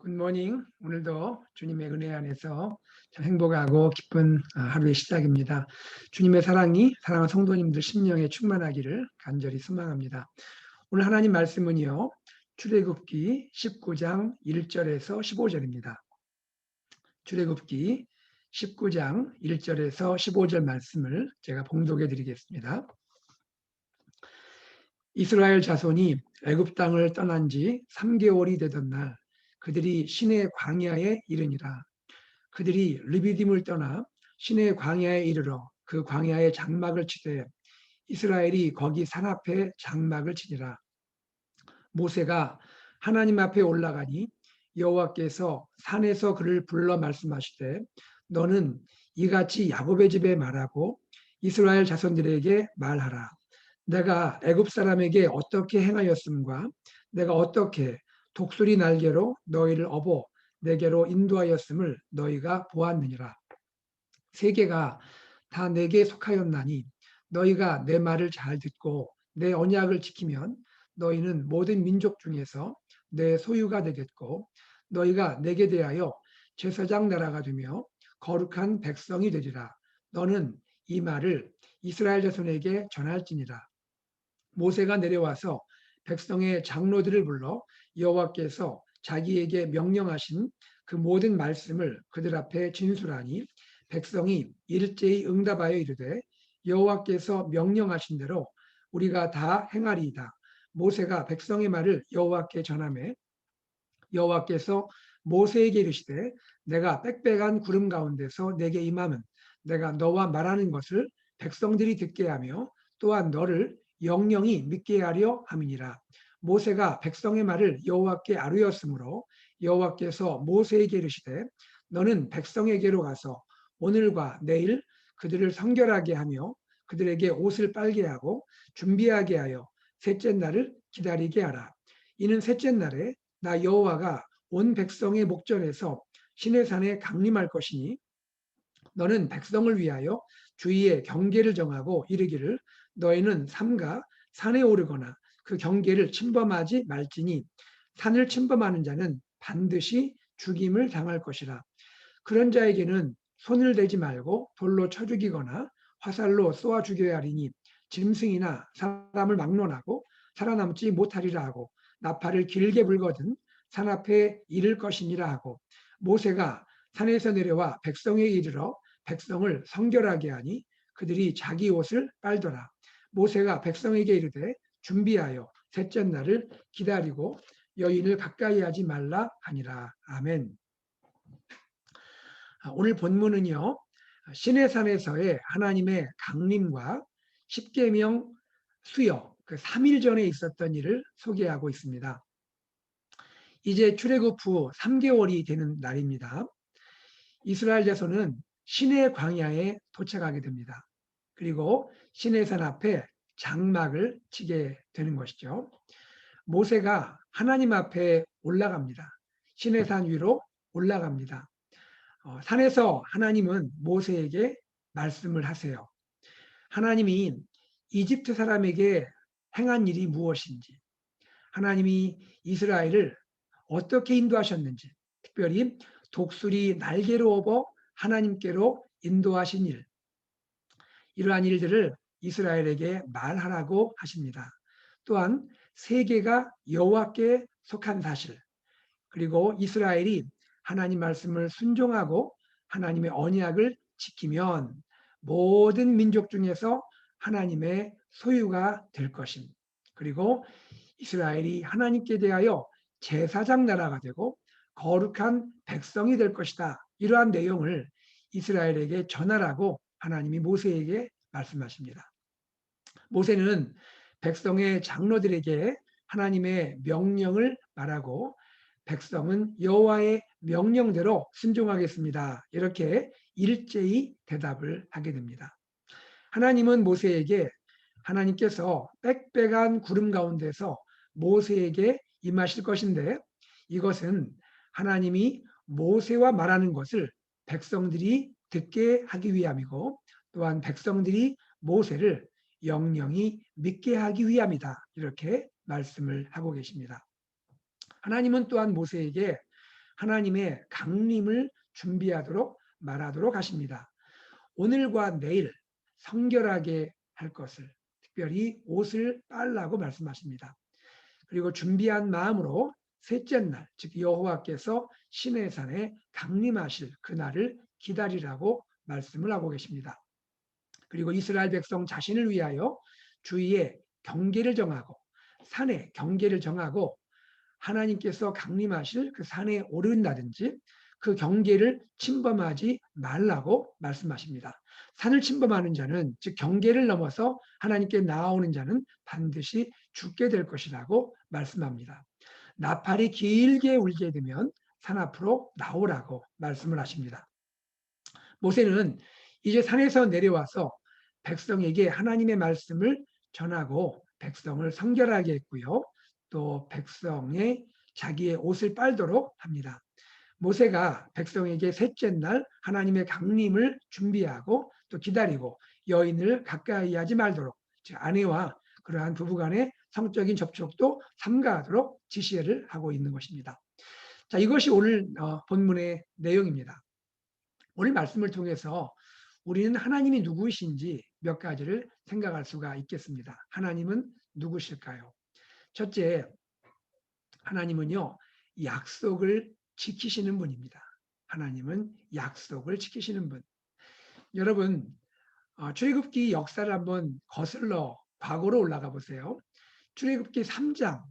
굿모닝. 오늘도 주님의 은혜 안에서 참 행복하고 기쁜 하루의 시작입니다. 주님의 사랑이 사랑하는 성도님들 심령에 충만하기를 간절히 소망합니다. 오늘 하나님 말씀은요. 출애굽기 19장 1절에서 15절입니다. 출애굽기 19장 1절에서 15절 말씀을 제가 봉독해 드리겠습니다. 이스라엘 자손이 애굽 땅을 떠난 지 3개월이 되던 날 그들이 시내 광야에 이르니라. 그들이 르비딤을 떠나 시내 광야에 이르러 그 광야에 장막을 치되 이스라엘이 거기 산 앞에 장막을 치니라. 모세가 하나님 앞에 올라가니 여호와께서 산에서 그를 불러 말씀하시되 너는 이같이 야곱의 집에 말하고 이스라엘 자손들에게 말하라. 내가 애굽 사람에게 어떻게 행하였음과 내가 어떻게 독수리 날개로 너희를 업어 내게로 인도하였음을 너희가 보았느니라. 세계가 다 내게 속하였나니 너희가 내 말을 잘 듣고 내 언약을 지키면 너희는 모든 민족 중에서 내 소유가 되겠고 너희가 내게 대하여 제사장 나라가 되며 거룩한 백성이 되리라. 너는 이 말을 이스라엘 자손에게 전할지니라. 모세가 내려와서 백성의 장로들을 불러 여호와께서 자기에게 명령하신 그 모든 말씀을 그들 앞에 진술하니 백성이 일제히 응답하여 이르되 여호와께서 명령하신 대로 우리가 다 행하리이다. 모세가 백성의 말을 여호와께 전하매 여호와께서 모세에게 이르시되 내가 빽빽한 구름 가운데서 내게 임함은 내가 너와 말하는 것을 백성들이 듣게 하며 또한 너를 영영이 믿게 하려 함이니라. 모세가 백성의 말을 여호와께 아뢰었으므로 여호와께서 모세에게 이르시되 너는 백성에게로 가서 오늘과 내일 그들을 성결하게 하며 그들에게 옷을 빨게 하고 준비하게 하여 셋째 날을 기다리게 하라. 이는 셋째 날에 나 여호와가 온 백성의 목전에서 시내산에 강림할 것이니 너는 백성을 위하여 주위에 경계를 정하고 이르기를 너희는 삼가 산에 오르거나 그 경계를 침범하지 말지니 산을 침범하는 자는 반드시 죽임을 당할 것이라. 그런 자에게는 손을 대지 말고 돌로 쳐 죽이거나 화살로 쏘아 죽여야 하리니 짐승이나 사람을 막론하고 살아남지 못하리라 하고 나팔을 길게 불거든 산 앞에 이를 것이니라 하고 모세가 산에서 내려와 백성에 이르러 백성을 성결하게 하니 그들이 자기 옷을 빨더라. 모세가 백성에게 이르되 준비하여 셋째 날을 기다리고 여인을 가까이 하지 말라 하니라. 아멘. 오늘 본문은요. 시내산에서의 하나님의 강림과 십계명 수여 그 3일 전에 있었던 일을 소개하고 있습니다. 이제 출애굽 후 3개월이 되는 날입니다. 이스라엘 자손은 시내 광야에 도착하게 됩니다. 그리고 시내산 앞에 장막을 치게 되는 것이죠. 모세가 하나님 앞에 올라갑니다. 시내산 위로 올라갑니다. 산에서 하나님은 모세에게 말씀을 하세요. 하나님이 이집트 사람에게 행한 일이 무엇인지, 하나님이 이스라엘을 어떻게 인도하셨는지, 특별히 독수리 날개로 업어 하나님께로 인도하신 일, 이러한 일들을 이스라엘에게 말하라고 하십니다. 또한 세계가 여호와께 속한 사실, 그리고 이스라엘이 하나님 말씀을 순종하고 하나님의 언약을 지키면 모든 민족 중에서 하나님의 소유가 될 것임. 그리고 이스라엘이 하나님께 대하여 제사장 나라가 되고 거룩한 백성이 될 것이다. 이러한 내용을 이스라엘에게 전하라고 하나님이 모세에게 말씀하십니다. 모세는 백성의 장로들에게 하나님의 명령을 말하고 백성은 여호와의 명령대로 순종하겠습니다. 이렇게 일제히 대답을 하게 됩니다. 하나님은 모세에게 하나님께서 빽빽한 구름 가운데서 모세에게 임하실 것인데 이것은 하나님이 모세와 말하는 것을 백성들이 듣게 하기 위함이고 또한 백성들이 모세를 영영이 믿게 하기 위함이다. 이렇게 말씀을 하고 계십니다. 하나님은 또한 모세에게 하나님의 강림을 준비하도록 말하도록 하십니다. 오늘과 내일 성결하게 할 것을, 특별히 옷을 빨라고 말씀하십니다. 그리고 준비한 마음으로 셋째 날, 즉 여호와께서 시내산에 강림하실 그날을 기다리라고 말씀을 하고 계십니다. 그리고 이스라엘 백성 자신을 위하여 주위에 경계를 정하고, 산에 경계를 정하고, 하나님께서 강림하실 그 산에 오른다든지 그 경계를 침범하지 말라고 말씀하십니다. 산을 침범하는 자는, 즉 경계를 넘어서 하나님께 나아오는 자는 반드시 죽게 될 것이라고 말씀합니다. 나팔이 길게 울게 되면 산 앞으로 나오라고 말씀을 하십니다. 모세는 이제 산에서 내려와서 백성에게 하나님의 말씀을 전하고 백성을 성결하게 했고요. 또 백성의 자기의 옷을 빨도록 합니다. 모세가 백성에게 셋째 날 하나님의 강림을 준비하고 또 기다리고 여인을 가까이 하지 말도록, 즉 아내와 그러한 부부간의 성적인 접촉도 삼가하도록 지시를 하고 있는 것입니다. 자, 이것이 오늘 본문의 내용입니다. 오늘 말씀을 통해서 우리는 하나님이 누구이신지 몇 가지를 생각할 수가 있겠습니다. 하나님은 누구실까요? 첫째, 하나님은요, 약속을 지키시는 분입니다. 하나님은 약속을 지키시는 분. 여러분, 출애굽기 역사를 한번 거슬러 과거로 올라가 보세요. 출애굽기 3장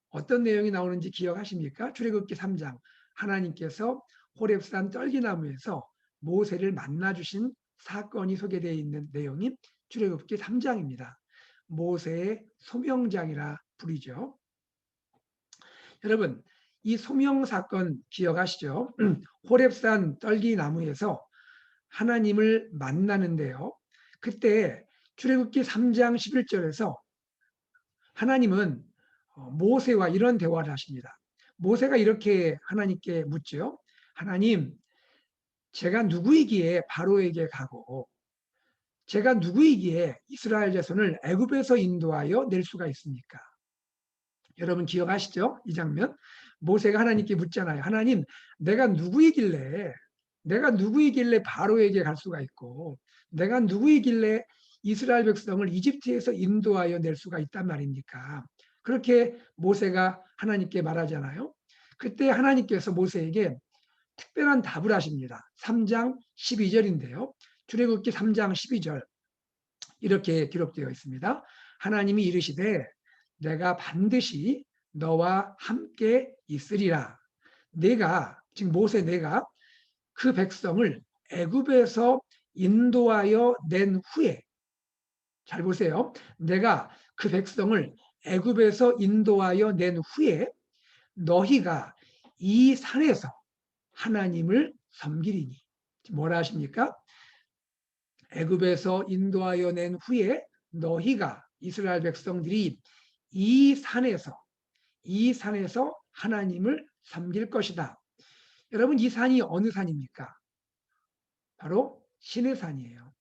어떤 내용이 나오는지 기억하십니까? 출애굽기 3장 하나님께서 호렙산 떨기나무에서 모세를 만나 주신 사건이 소개되어 있는 내용이 출애굽기 3장입니다. 모세의 소명장이라 부르죠. 여러분, 이 소명 사건 기억하시죠? 호렙산 떨기나무에서 하나님을 만나는데요. 그때 출애굽기 3장 11절에서 하나님은 모세와 이런 대화를 하십니다. 모세가 이렇게 하나님께 묻죠. 하나님, 제가 누구이기에 바로에게 가고 제가 누구이기에 이스라엘 자손을 애굽에서 인도하여 낼 수가 있습니까? 여러분 기억하시죠? 이 장면. 모세가 하나님께 묻잖아요. 하나님, 내가 누구이길래 바로에게 갈 수가 있고 내가 누구이길래 이스라엘 백성을 이집트에서 인도하여 낼 수가 있단 말입니까? 그렇게 모세가 하나님께 말하잖아요. 그때 하나님께서 모세에게 특별한 답을 하십니다. 3장 12절인데요. 출애굽기 3장 12절 이렇게 기록되어 있습니다. 하나님이 이르시되 내가 반드시 너와 함께 있으리라. 내가, 즉 모세 내가 그 백성을 애굽에서 인도하여 낸 후에, 잘 보세요. 내가 그 백성을 애굽에서 인도하여 낸 후에 너희가 이 산에서 하나님을 섬기리니. 뭐라 하십니까? 애굽에서 인도하여 낸 후에 너희가 이스라엘 백성들이 이 산에서 하나님을 섬길 것이다. 여러분 이 산이 어느 산입니까? 바로 시내산이에요.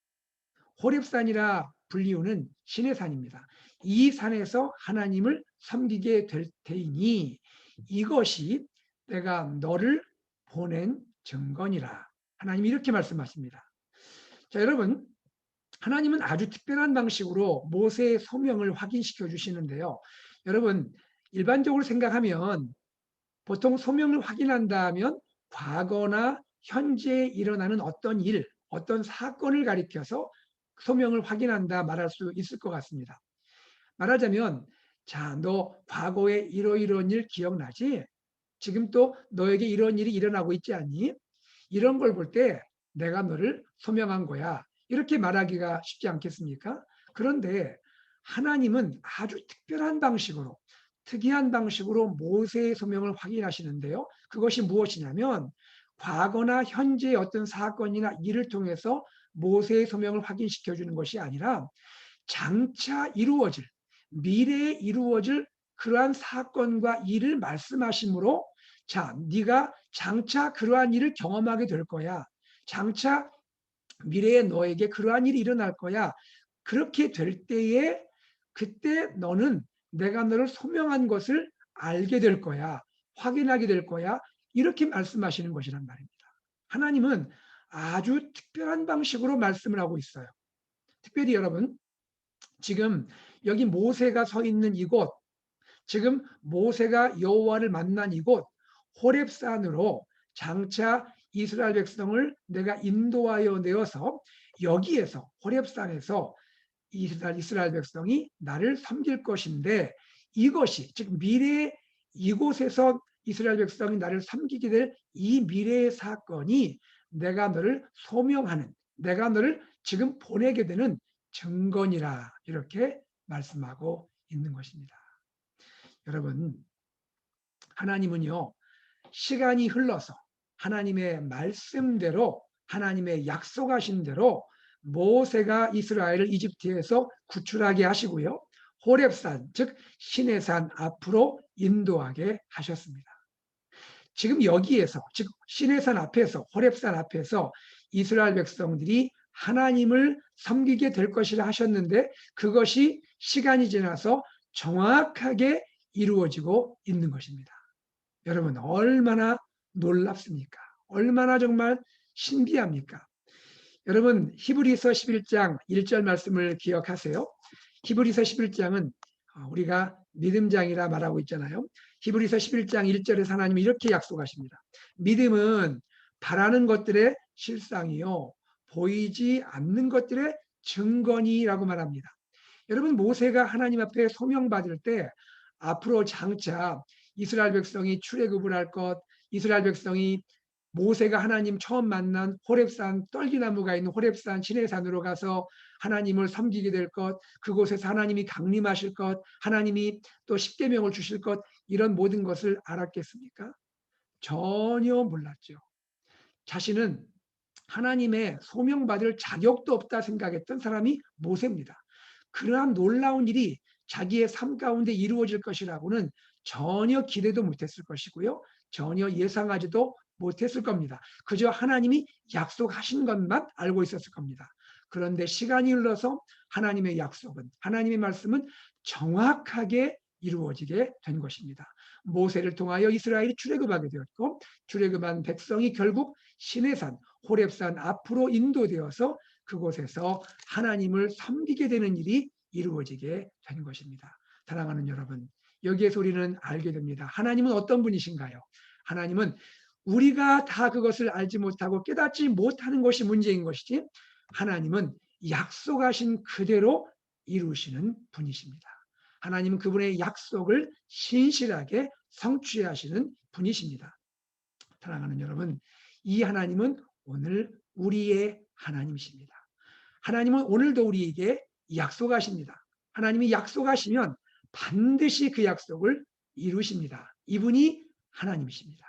호렙산이라 불리우는 시내산입니다. 이 산에서 하나님을 섬기게 될 테이니 이것이 내가 너를 보낸 증거니라. 하나님이 이렇게 말씀하십니다. 자, 여러분, 하나님은 아주 특별한 방식으로 모세의 소명을 확인시켜 주시는데요. 여러분, 일반적으로 생각하면 보통 소명을 확인한다면 과거나 현재에 일어나는 어떤 일, 어떤 사건을 가리켜서 소명을 확인한다 말할 수 있을 것 같습니다. 말하자면, 자, 너 과거에 이러이러한 일 기억나지? 지금 또 너에게 이런 일이 일어나고 있지 않니? 이런 걸 볼 때 내가 너를 소명한 거야. 이렇게 말하기가 쉽지 않겠습니까? 그런데 하나님은 아주 특별한 방식으로, 특이한 방식으로 모세의 소명을 확인하시는데요. 그것이 무엇이냐면 과거나 현재의 어떤 사건이나 일을 통해서 모세의 소명을 확인시켜 주는 것이 아니라 장차 이루어질, 미래에 이루어질 그러한 사건과 일을 말씀하심으로 자, 네가 장차 그러한 일을 경험하게 될 거야. 장차 미래에 너에게 그러한 일이 일어날 거야. 그렇게 될 때에 그때 너는 내가 너를 소명한 것을 알게 될 거야. 확인하게 될 거야. 이렇게 말씀하시는 것이란 말입니다. 하나님은 아주 특별한 방식으로 말씀을 하고 있어요. 특별히 여러분, 지금 여기 모세가 서 있는 이곳, 지금 모세가 여호와를 만난 이곳 호렙산으로 장차 이스라엘 백성을 내가 인도하여 내어서 여기에서 호렙산에서 이스라엘 백성이 나를 섬길 것인데, 이것이 즉 미래에 이곳에서 이스라엘 백성이 나를 섬기게 될 이 미래의 사건이 내가 너를 소명하는, 내가 너를 지금 보내게 되는 증거니라, 이렇게 말씀하고 있는 것입니다. 여러분, 하나님은요, 시간이 흘러서 하나님의 말씀대로, 하나님의 약속하신 대로 모세가 이스라엘을 이집트에서 구출하게 하시고요, 호렙산 즉 신의 산 앞으로 인도하게 하셨습니다. 지금 여기에서, 즉 신의 산 앞에서, 호렙산 앞에서 이스라엘 백성들이 하나님을 섬기게 될 것이라 하셨는데, 그것이 시간이 지나서 정확하게 이루어지고 있는 것입니다. 여러분, 얼마나 놀랍습니까? 얼마나 정말 신비합니까? 여러분, 히브리서 11장 1절 말씀을 기억하세요. 히브리서 11장은 우리가 믿음장이라 말하고 있잖아요. 히브리서 11장 1절에서 하나님이 이렇게 약속하십니다. 믿음은 바라는 것들의 실상이요 보이지 않는 것들의 증거니라고 말합니다. 여러분, 모세가 하나님 앞에 소명받을 때 앞으로 장차 이스라엘 백성이 출애굽을 할 것, 이스라엘 백성이 모세가 하나님 처음 만난 호렙산, 떨기나무가 있는 호렙산 시내산으로 가서 하나님을 섬기게 될 것, 그곳에서 하나님이 강림하실 것, 하나님이 또 십계명을 주실 것, 이런 모든 것을 알았겠습니까? 전혀 몰랐죠. 자신은 하나님의 소명받을 자격도 없다 생각했던 사람이 모세입니다. 그러한 놀라운 일이 자기의 삶 가운데 이루어질 것이라고는 전혀 기대도 못했을 것이고요, 전혀 예상하지도 못했을 겁니다. 그저 하나님이 약속하신 것만 알고 있었을 겁니다. 그런데 시간이 흘러서 하나님의 약속은, 하나님의 말씀은 정확하게 이루어지게 된 것입니다. 모세를 통하여 이스라엘이 출애굽하게 되었고, 출애굽한 백성이 결국 시내산 호렙산 앞으로 인도되어서 그곳에서 하나님을 섬기게 되는 일이 이루어지게 된 것입니다. 사랑하는 여러분, 여기에서 우리는 알게 됩니다. 하나님은 어떤 분이신가요? 하나님은 우리가 다 그것을 알지 못하고 깨닫지 못하는 것이 문제인 것이지, 하나님은 약속하신 그대로 이루시는 분이십니다. 하나님은 그분의 약속을 신실하게 성취하시는 분이십니다. 사랑하는 여러분, 이 하나님은 오늘 우리의 하나님이십니다. 하나님은 오늘도 우리에게 약속하십니다. 하나님이 약속하시면 반드시 그 약속을 이루십니다. 이분이 하나님이십니다.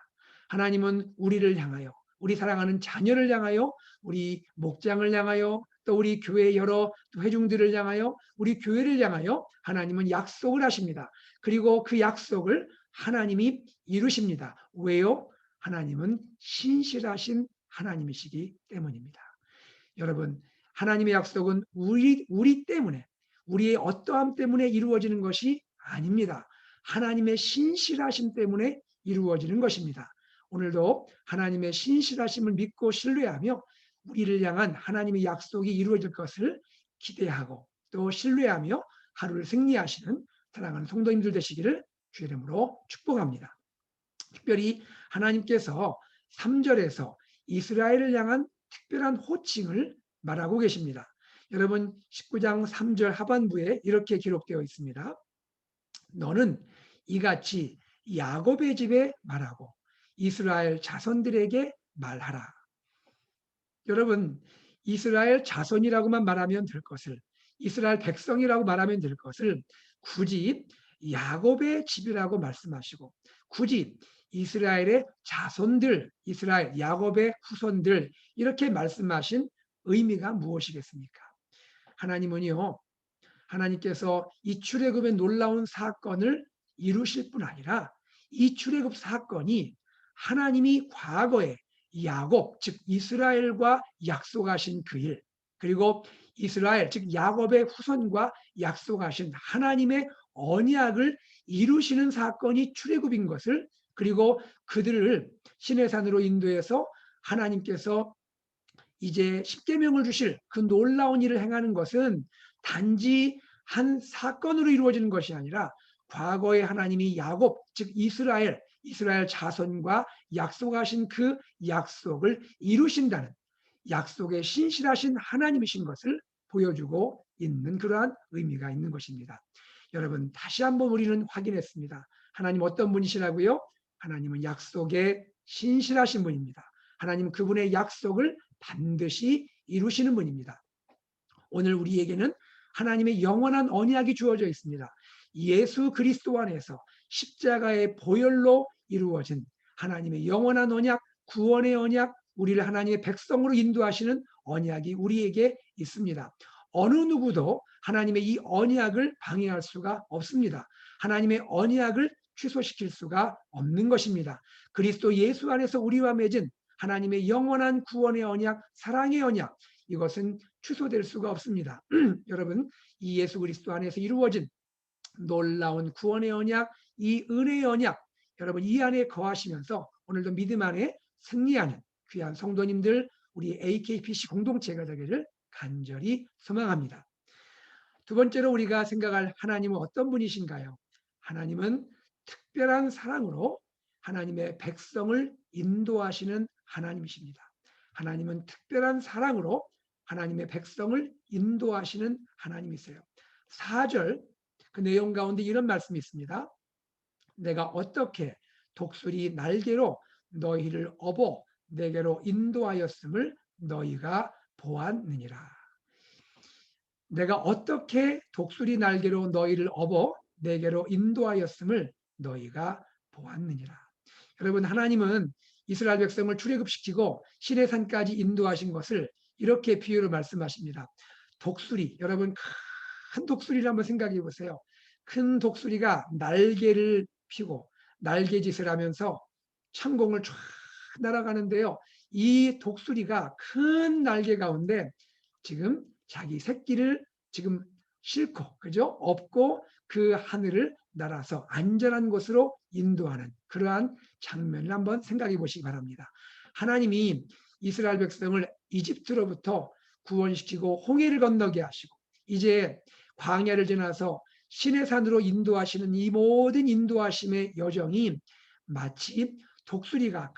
하나님은 우리를 향하여, 우리 사랑하는 자녀를 향하여, 우리 목장을 향하여, 또 우리 교회 여러 회중들을 향하여, 우리 교회를 향하여 하나님은 약속을 하십니다. 그리고 그 약속을 하나님이 이루십니다. 왜요? 하나님은 신실하신 하나님이시기 때문입니다. 여러분, 하나님의 약속은 우리 때문에, 우리의 어떠함 때문에 이루어지는 것이 아닙니다. 하나님의 신실하심 때문에 이루어지는 것입니다. 오늘도 하나님의 신실하심을 믿고 신뢰하며 우리를 향한 하나님의 약속이 이루어질 것을 기대하고 또 신뢰하며 하루를 승리하시는 사랑하는 성도님들 되시기를 주의 이름으로 축복합니다. 특별히 하나님께서 3절에서 이스라엘을 향한 특별한 호칭을 말하고 계십니다. 여러분, 19장 3절 하반부에 이렇게 기록되어 있습니다. 너는 이같이 야곱의 집에 말하고 이스라엘 자손들에게 말하라. 여러분, 이스라엘 자손이라고만 말하면 될 것을, 이스라엘 백성이라고 말하면 될 것을 굳이 야곱의 집이라고 말씀하시고, 굳이 이스라엘의 자손들, 이스라엘 야곱의 후손들, 이렇게 말씀하신 의미가 무엇이겠습니까? 하나님은요, 하나님께서 이 출애굽의 놀라운 사건을 이루실 뿐 아니라 이 출애굽 사건이 하나님이 과거에 야곱, 즉 이스라엘과 약속하신 그 일, 그리고 이스라엘, 즉 야곱의 후손과 약속하신 하나님의 언약을 이루시는 사건이 출애굽인 것을, 그리고 그들을 시내산으로 인도해서 하나님께서 이제 십계명을 주실 그 놀라운 일을 행하는 것은 단지 한 사건으로 이루어지는 것이 아니라 과거에 하나님이 야곱, 즉 이스라엘 자손과 약속하신 그 약속을 이루신다는 약속에 신실하신 하나님이신 것을 보여주고 있는 그러한 의미가 있는 것입니다. 여러분, 다시 한번 우리는 확인했습니다. 하나님 어떤 분이시라고요? 하나님은 약속에 신실하신 분입니다. 하나님 그분의 약속을 반드시 이루시는 분입니다. 오늘 우리에게는 하나님의 영원한 언약이 주어져 있습니다. 예수 그리스도 안에서 십자가의 보혈로 이루어진 하나님의 영원한 언약, 구원의 언약, 우리를 하나님의 백성으로 인도하시는 언약이 우리에게 있습니다. 어느 누구도 하나님의 이 언약을 방해할 수가 없습니다. 하나님의 언약을 취소시킬 수가 없는 것입니다. 그리스도 예수 안에서 우리와 맺은 하나님의 영원한 구원의 언약, 사랑의 언약, 이것은 취소될 수가 없습니다. 여러분, 이 예수 그리스도 안에서 이루어진 놀라운 구원의 언약, 이 은혜의 언약, 여러분 이 안에 거하시면서 오늘도 믿음 안에 승리하는 귀한 성도님들, 우리 AKPC 공동체가 되기를 간절히 소망합니다. 두 번째로 우리가 생각할 하나님은 어떤 분이신가요? 하나님은 특별한 사랑으로 하나님의 백성을 인도하시는 하나님이십니다. 하나님은 특별한 사랑으로 하나님의 백성을 인도하시는 하나님이세요. 4절 그 내용 가운데 이런 말씀이 있습니다. 내가 어떻게 독수리 날개로 너희를 업어 내게로 인도하였음을 너희가 보았느니라. 내가 어떻게 독수리 날개로 너희를 업어 내게로 인도하였음을 너희가 보았느니라. 여러분, 하나님은 이스라엘 백성을 출애굽시키고 시내산까지 인도하신 것을 이렇게 비유로 말씀하십니다. 독수리, 여러분 큰 독수리를 한번 생각해 보세요. 큰 독수리가 날개를 펴고 날개짓을 하면서 창공을 쫙 날아가는데요. 이 독수리가 큰 날개 가운데 지금 자기 새끼를 지금 싣고, 그죠? 업고 그 하늘을 날아서 안전한 곳으로 인도하는 그러한 장면을 한번 생각해 보시기 바랍니다. 하나님이 이스라엘 백성을 이집트로부터 구원시키고 홍해를 건너게 하시고 이제 광야를 지나서 시내산으로 인도하시는 이 모든 인도하심의 여정이 마치 독수리가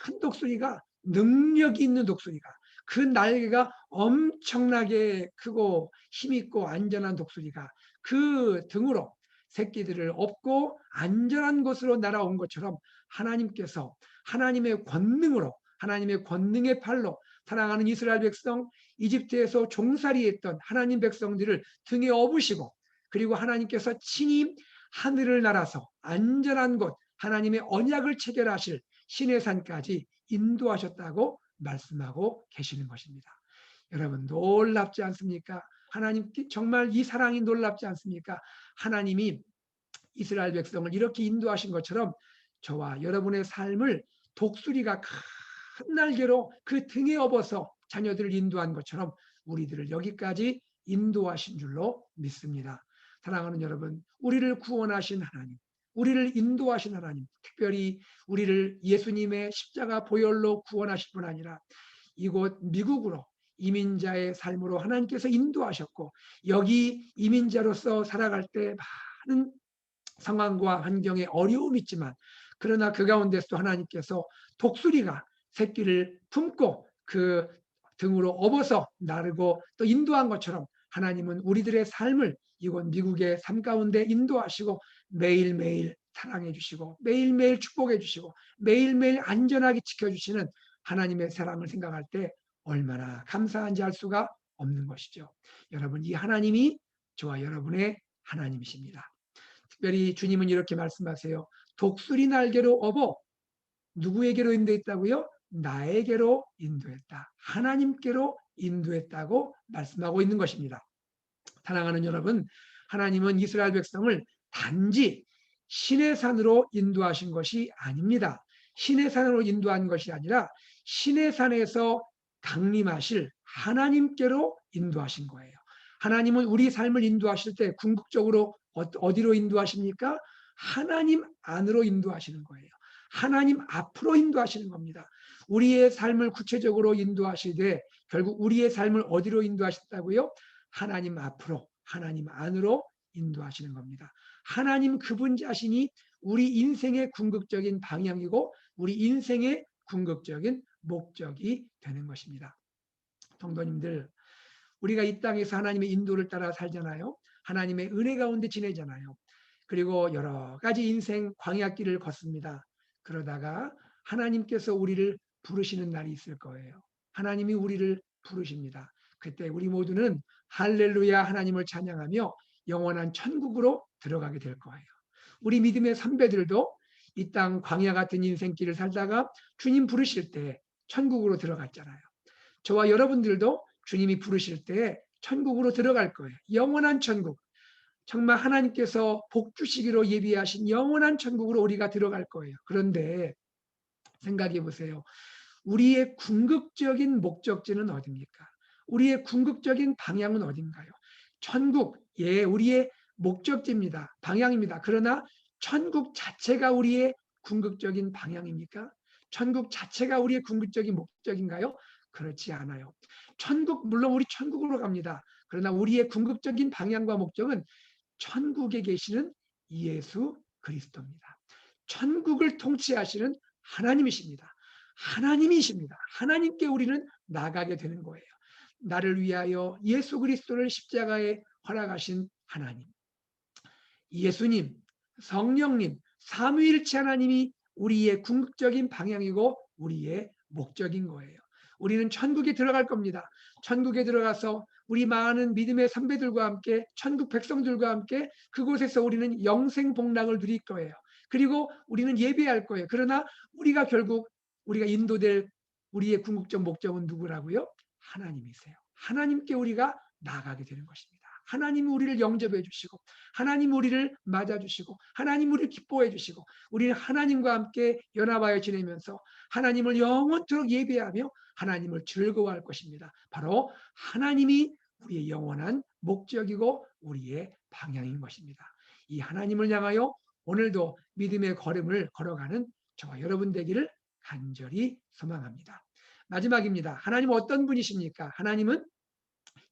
큰 독수리가 능력이 있는 독수리가 그 날개가 엄청나게 크고 힘있고 안전한 독수리가 그 등으로 새끼들을 업고 안전한 곳으로 날아온 것처럼 하나님께서 하나님의 권능으로 하나님의 권능의 팔로 사랑하는 이스라엘 백성 이집트에서 종살이했던 하나님 백성들을 등에 업으시고 그리고 하나님께서 친히 하늘을 날아서 안전한 곳 하나님의 언약을 체결하실 시내산까지 인도하셨다고 말씀하고 계시는 것입니다. 여러분 놀랍지 않습니까? 하나님 정말 이 사랑이 놀랍지 않습니까? 하나님이 이스라엘 백성을 이렇게 인도하신 것처럼 저와 여러분의 삶을 독수리가 큰 날개로 그 등에 업어서 자녀들을 인도한 것처럼 우리들을 여기까지 인도하신 줄로 믿습니다. 사랑하는 여러분, 우리를 구원하신 하나님, 우리를 인도하신 하나님, 특별히 우리를 예수님의 십자가 보혈로 구원하실 뿐 아니라 이곳 미국으로 이민자의 삶으로 하나님께서 인도하셨고 여기 이민자로서 살아갈 때 많은 상황과 환경에 어려움이 있지만 그러나 그 가운데서 하나님께서 독수리가 새끼를 품고 그 등으로 업어서 나르고 또 인도한 것처럼 하나님은 우리들의 삶을 이곳 미국의 삶 가운데 인도하시고 매일매일 사랑해 주시고 매일매일 축복해 주시고 매일매일 안전하게 지켜주시는 하나님의 사랑을 생각할 때 얼마나 감사한지 알 수가 없는 것이죠. 여러분, 이 하나님이 저와 여러분의 하나님이십니다. 특별히 주님은 이렇게 말씀하세요. 독수리 날개로 업어 누구에게로 인도했다고요? 나에게로 인도했다. 하나님께로 인도했다고 말씀하고 있는 것입니다. 사랑하는 여러분, 하나님은 이스라엘 백성을 단지 시내산으로 인도하신 것이 아닙니다. 시내산으로 인도한 것이 아니라 시내산에서 강림하실 하나님께로 인도하신 거예요. 하나님은 우리 삶을 인도하실 때 궁극적으로 어디로 인도하십니까? 하나님 안으로 인도하시는 거예요. 하나님 앞으로 인도하시는 겁니다. 우리의 삶을 구체적으로 인도하시되 결국 우리의 삶을 어디로 인도하셨다고요? 하나님 앞으로, 하나님 안으로 인도하시는 겁니다. 하나님 그분 자신이 우리 인생의 궁극적인 방향이고 우리 인생의 궁극적인 목적이 되는 것입니다. 성도님들, 우리가 이 땅에서 하나님의 인도를 따라 살잖아요. 하나님의 은혜 가운데 지내잖아요. 그리고 여러 가지 인생 광야길을 걷습니다. 그러다가 하나님께서 우리를 부르시는 날이 있을 거예요. 하나님이 우리를 부르십니다. 그때 우리 모두는 할렐루야 하나님을 찬양하며 영원한 천국으로 들어가게 될 거예요. 우리 믿음의 선배들도 이 땅 광야 같은 인생길을 살다가 주님 부르실 때 천국으로 들어갔잖아요. 저와 여러분들도 주님이 부르실 때 천국으로 들어갈 거예요. 영원한 천국. 정말 하나님께서 복 주시기로 예비하신 영원한 천국으로 우리가 들어갈 거예요. 그런데 생각해 보세요. 우리의 궁극적인 목적지는 어디입니까? 우리의 궁극적인 방향은 어딘가요? 천국, 예, 우리의 목적지입니다. 방향입니다. 그러나 천국 자체가 우리의 궁극적인 방향입니까? 천국 자체가 우리의 궁극적인 목적인가요? 그렇지 않아요. 천국, 물론 우리 천국으로 갑니다. 그러나 우리의 궁극적인 방향과 목적은 천국에 계시는 예수 그리스도입니다. 천국을 통치하시는 하나님이십니다. 하나님이십니다. 하나님께 우리는 나가게 되는 거예요. 나를 위하여 예수 그리스도를 십자가에 허락하신 하나님, 예수님, 성령님, 삼위일체 하나님이 우리의 궁극적인 방향이고 우리의 목적인 거예요. 우리는 천국에 들어갈 겁니다. 천국에 들어가서 우리 많은 믿음의 선배들과 함께 천국 백성들과 함께 그곳에서 우리는 영생 복락을 누릴 거예요. 그리고 우리는 예배할 거예요. 그러나 우리가 결국 우리가 인도될 우리의 궁극적 목적은 누구라고요? 하나님이세요. 하나님께 우리가 나가게 되는 것입니다. 하나님이 우리를 영접해 주시고 하나님 우리를 맞아 주시고 하나님 우리를 기뻐해 주시고 우리는 하나님과 함께 연합하여 지내면서 하나님을 영원토록 예배하며 하나님을 즐거워할 것입니다. 바로 하나님이 우리의 영원한 목적이고 우리의 방향인 것입니다. 이 하나님을 향하여 오늘도 믿음의 걸음을 걸어가는 저와 여러분 되기를 간절히 소망합니다. 마지막입니다. 하나님은 어떤 분이십니까? 하나님은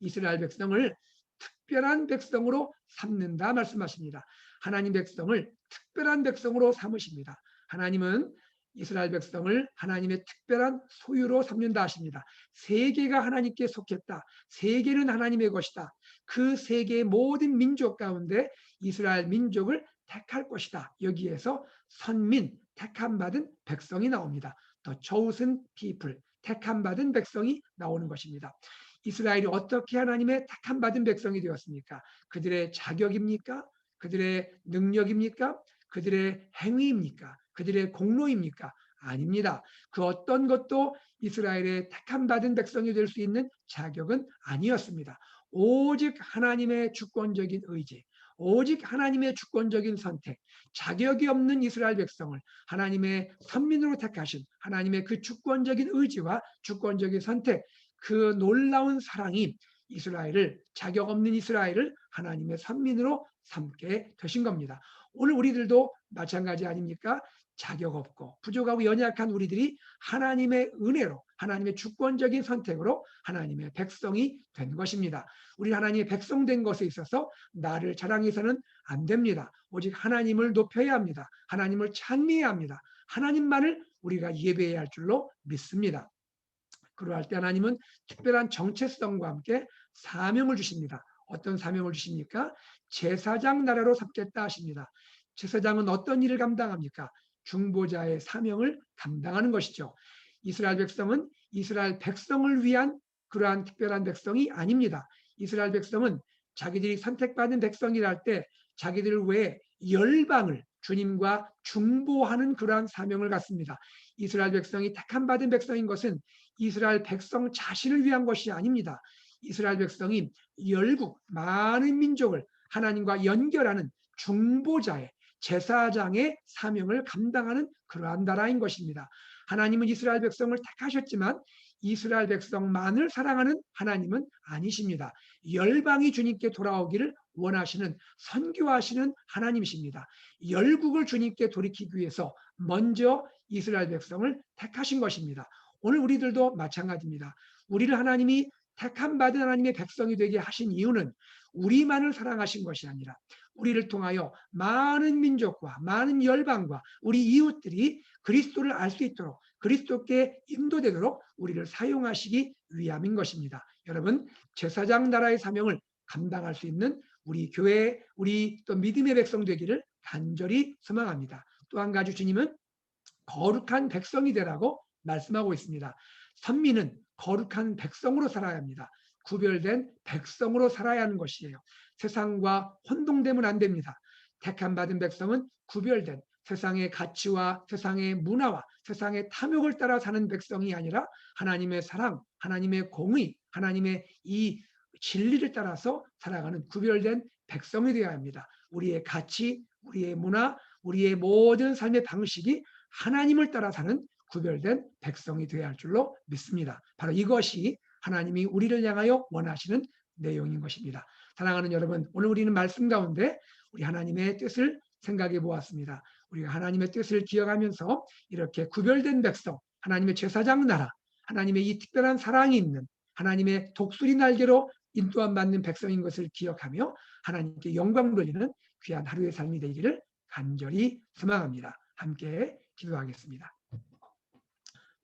이스라엘 백성을 특별한 백성으로 삼는다 말씀하십니다. 하나님 백성을 특별한 백성으로 삼으십니다. 하나님은 이스라엘 백성을 하나님의 특별한 소유로 삼는다 하십니다. 세계가 하나님께 속했다. 세계는 하나님의 것이다. 그 세계의 모든 민족 가운데 이스라엘 민족을 택할 것이다. 여기에서 선민, 택함받은 백성이 나옵니다. The chosen people, 택함받은 백성이 나오는 것입니다. 이스라엘이 어떻게 하나님의 택함받은 백성이 되었습니까? 그들의 자격입니까? 그들의 능력입니까? 그들의 행위입니까? 그들의 공로입니까? 아닙니다. 그 어떤 것도 이스라엘의 택함받은 백성이 될 수 있는 자격은 아니었습니다. 오직 하나님의 주권적인 의지, 오직 하나님의 주권적인 선택, 자격이 없는 이스라엘 백성을 하나님의 선민으로 택하신 하나님의 그 주권적인 의지와 주권적인 선택, 그 놀라운 사랑이 이스라엘을, 자격 없는 이스라엘을 하나님의 선민으로 삼게 되신 겁니다. 오늘 우리들도 마찬가지 아닙니까? 자격 없고 부족하고 연약한 우리들이 하나님의 은혜로, 하나님의 주권적인 선택으로 하나님의 백성이 된 것입니다. 우리 하나님의 백성 된 것에 있어서 나를 자랑해서는 안 됩니다. 오직 하나님을 높여야 합니다. 하나님을 찬미해야 합니다. 하나님만을 우리가 예배해야 할 줄로 믿습니다. 그러할 때 하나님은 특별한 정체성과 함께 사명을 주십니다. 어떤 사명을 주십니까? 제사장 나라로 삼겠다 하십니다. 제사장은 어떤 일을 감당합니까? 중보자의 사명을 감당하는 것이죠. 이스라엘 백성은 이스라엘 백성을 위한 그러한 특별한 백성이 아닙니다. 이스라엘 백성은 자기들이 선택받은 백성이라 할 때 자기들을 위해 열방을 주님과 중보하는 그러한 사명을 갖습니다. 이스라엘 백성이 택함받은 백성인 것은 이스라엘 백성 자신을 위한 것이 아닙니다. 이스라엘 백성이 열국 많은 민족을 하나님과 연결하는 중보자의 제사장의 사명을 감당하는 그러한 나라인 것입니다. 하나님은 이스라엘 백성을 택하셨지만 이스라엘 백성만을 사랑하는 하나님은 아니십니다. 열방이 주님께 돌아오기를 원하시는 선교하시는 하나님이십니다. 열국을 주님께 돌이키기 위해서 먼저 이스라엘 백성을 택하신 것입니다. 오늘 우리들도 마찬가지입니다. 우리를 하나님이 택함 받은 하나님의 백성이 되게 하신 이유는 우리만을 사랑하신 것이 아니라 우리를 통하여 많은 민족과 많은 열방과 우리 이웃들이 그리스도를 알 수 있도록 그리스도께 인도되도록 우리를 사용하시기 위함인 것입니다. 여러분, 제사장 나라의 사명을 감당할 수 있는 우리 교회, 우리 또 믿음의 백성 되기를 간절히 소망합니다. 또 한 가지 주님은 거룩한 백성이 되라고 말씀하고 있습니다. 선민은 거룩한 백성으로 살아야 합니다. 구별된 백성으로 살아야 하는 것이에요. 세상과 혼동되면 안 됩니다. 택함 받은 백성은 구별된 세상의 가치와 세상의 문화와 세상의 탐욕을 따라 사는 백성이 아니라 하나님의 사랑, 하나님의 공의, 하나님의 이 진리를 따라서 살아가는 구별된 백성이 되어야 합니다. 우리의 가치, 우리의 문화, 우리의 모든 삶의 방식이 하나님을 따라 사는 구별된 백성이 되어야 할 줄로 믿습니다. 바로 이것이 하나님이 우리를 향하여 원하시는 내용인 것입니다. 사랑하는 여러분, 오늘 우리는 말씀 가운데 우리 하나님의 뜻을 생각해 보았습니다. 우리가 하나님의 뜻을 기억하면서 이렇게 구별된 백성, 하나님의 제사장 나라, 하나님의 이 특별한 사랑이 있는 하나님의 독수리 날개로 인도함 받는 백성인 것을 기억하며 하나님께 영광 돌리는 귀한 하루의 삶이 되기를 간절히 소망합니다. 함께 기도하겠습니다.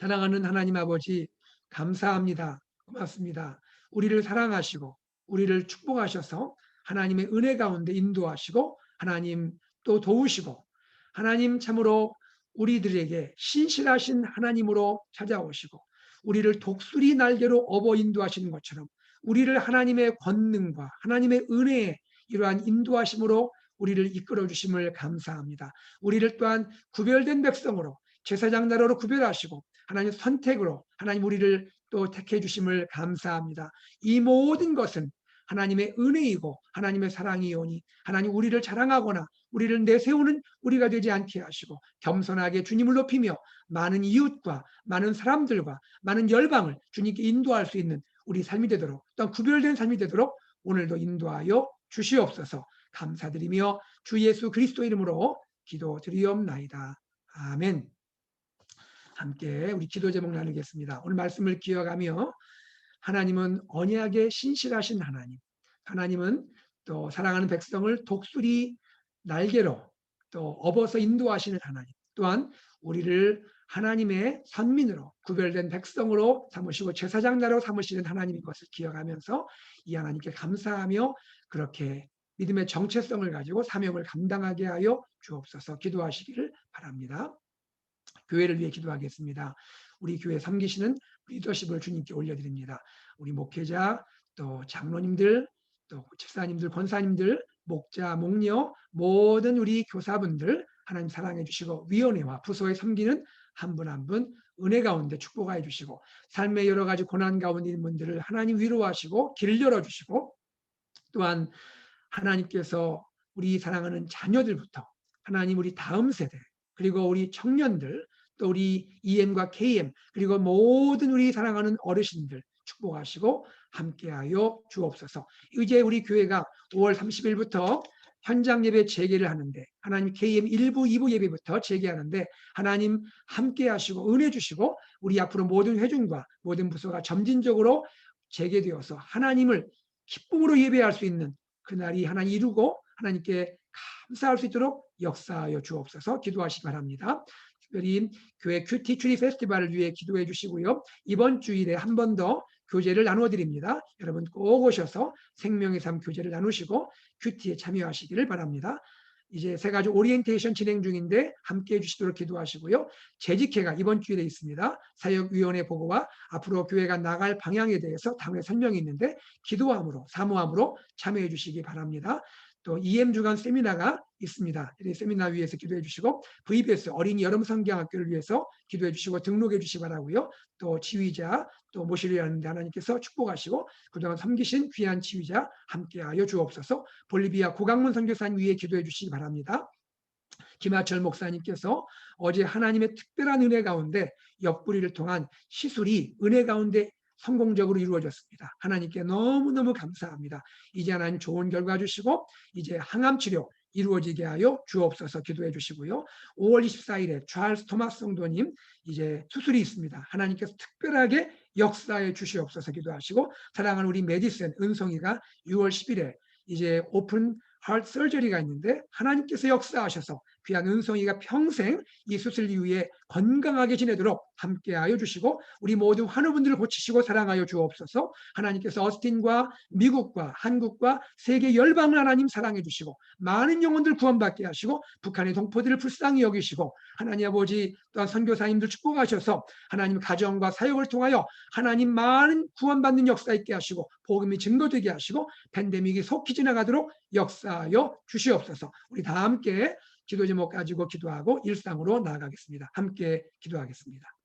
사랑하는 하나님 아버지, 감사합니다. 고맙습니다. 우리를 사랑하시고 우리를 축복하셔서 하나님의 은혜 가운데 인도하시고 하나님 또 도우시고 하나님 참으로 우리들에게 신실하신 하나님으로 찾아오시고 우리를 독수리 날개로 업어 인도하시는 것처럼 우리를 하나님의 권능과 하나님의 은혜에 이러한 인도하심으로 우리를 이끌어 주심을 감사합니다. 우리를 또한 구별된 백성으로 제사장 나라로 구별하시고 하나님 선택으로 하나님 우리를 또 택해 주심을 감사합니다. 이 모든 것은 하나님의 은혜이고 하나님의 사랑이오니 하나님 우리를 자랑하거나 우리를 내세우는 우리가 되지 않게 하시고 겸손하게 주님을 높이며 많은 이웃과 많은 사람들과 많은 열방을 주님께 인도할 수 있는 우리 삶이 되도록 또한 구별된 삶이 되도록 오늘도 인도하여 주시옵소서. 감사드리며 주 예수 그리스도 이름으로 기도드리옵나이다. 아멘. 함께 우리 기도 제목 나누겠습니다. 오늘 말씀을 기억하며 하나님은 언약에 신실하신 하나님, 하나님은 또 사랑하는 백성을 독수리 날개로 또 업어서 인도하시는 하나님, 또한 우리를 하나님의 선민으로 구별된 백성으로 삼으시고 제사장 나라로 삼으시는 하나님인 것을 기억하면서 이 하나님께 감사하며 그렇게 믿음의 정체성을 가지고 사명을 감당하게 하여 주옵소서. 기도하시기를 바랍니다. 교회를 위해 기도하겠습니다. 우리 교회 섬기시는 리더십을 주님께 올려드립니다. 우리 목회자, 또 장로님들, 또 집사님들, 권사님들, 목자, 목녀, 모든 우리 교사분들 하나님 사랑해 주시고 위원회와 부서에 섬기는 한 분 한 분 은혜 가운데 축복해 주시고 삶의 여러 가지 고난 가운데 있는 분들을 하나님 위로하시고 길을 열어주시고 또한 하나님께서 우리 사랑하는 자녀들부터 하나님 우리 다음 세대 그리고 우리 청년들 또 우리 EM과 KM 그리고 모든 우리 사랑하는 어르신들 축복하시고 함께하여 주옵소서. 이제 우리 교회가 5월 30일부터 현장 예배 재개를 하는데 하나님 KM 1부 2부 예배부터 재개하는데 하나님 함께하시고 은혜 주시고 우리 앞으로 모든 회중과 모든 부서가 점진적으로 재개되어서 하나님을 기쁨으로 예배할 수 있는 그날이 하나님 이루고 하나님께 감사할 수 있도록 역사하여 주옵소서. 기도하시기 바랍니다. 특별히 교회 큐티 추리 페스티벌을 위해 기도해 주시고요. 이번 주일에 한 번 더 교제를 나누어 드립니다. 여러분 꼭 오셔서 생명의 삶 교제를 나누시고 큐티에 참여하시기를 바랍니다. 이제 세 가지 오리엔테이션 진행 중인데 함께해 주시도록 기도하시고요. 재직회가 이번 주일에 있습니다. 사역위원회 보고와 앞으로 교회가 나갈 방향에 대해서 당회 설명이 있는데 기도함으로 사모함으로 참여해 주시기 바랍니다. 또 EM 주간 세미나가 있습니다. 이 세미나 위해서 기도해 주시고 VBS 어린이 여름 성경학교를 위해서 기도해 주시고 등록해 주시기 바라고요. 또 지휘자 또 모시려 하는데 하나님께서 축복하시고 그동안 섬기신 귀한 지휘자 함께하여 주옵소서. 볼리비아 고강문 선교사님 위해 기도해 주시기 바랍니다. 김하철 목사님께서 어제 하나님의 특별한 은혜 가운데 옆구리를 통한 시술이 은혜 가운데 성공적으로 이루어졌습니다. 하나님께 너무너무 감사합니다. 이제 하나님 좋은 결과 주시고 이제 항암 치료 이루어지게 하여 주옵소서 기도해 주시고요. 5월 24일에 찰스 토마스 성도님 이제 수술이 있습니다. 하나님께서 특별하게 역사해 주시옵소서 기도하시고, 사랑하는 우리 메디슨 은송이가 6월 10일에 이제 오픈 하트 서저리가 있는데 하나님께서 역사하셔서 귀한 은송이가 평생 이 수술 이후에 건강하게 지내도록 함께하여 주시고, 우리 모든 환우분들을 고치시고 사랑하여 주옵소서. 하나님께서 어스틴과 미국과 한국과 세계 열방을 하나님 사랑해 주시고 많은 영혼들 구원받게 하시고, 북한의 동포들을 불쌍히 여기시고, 하나님 아버지 또한 선교사님들 축복하셔서 하나님 가정과 사역을 통하여 하나님 많은 구원받는 역사 있게 하시고 복음이 증거되게 하시고 팬데믹이 속히 지나가도록 역사하여 주시옵소서. 우리 다 함께 기도 제목 가지고 기도하고 일상으로 나아가겠습니다. 함께 기도하겠습니다.